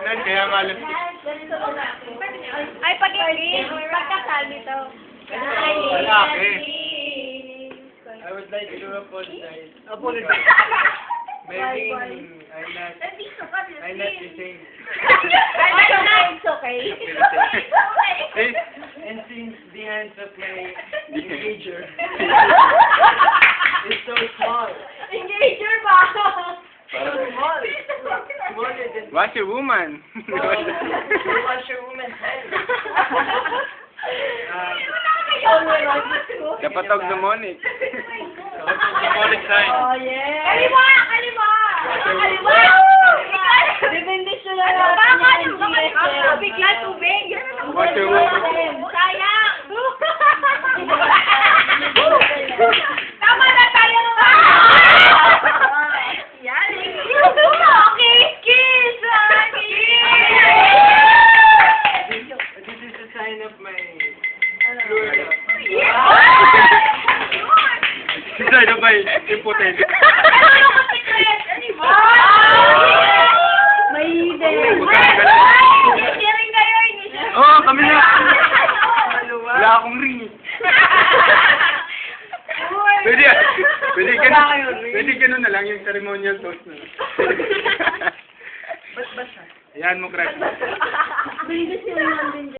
Yan, kaya malas. Ay, pag-ibig. Pagkasal nito. Lalaki. I would like to apologize. Apologize. Maybe I'm not the same. It's okay. Eh, and since the hands of my engager is so small. Engager ba? So small. Smaller than What's your woman? wash your woman's hand. Kapatog demonic. Demonic sign. Oh, yeah. Kaliwa! Kaliwa! Kaliwa! Bibindisyon na natin yung GSM. Bigla tubig. What's your woman? Sayang! Tama na tayo! Yan. Kiss! Kiss! This is a sign of my true love. Sign of my impotence. May hidden. Sharing kayo, ini-share. Oh, kami na. Wala akong ring. Pwede ganun na lang yung ceremonial toast na. Ayan mo, crush. Bindis yun lang din.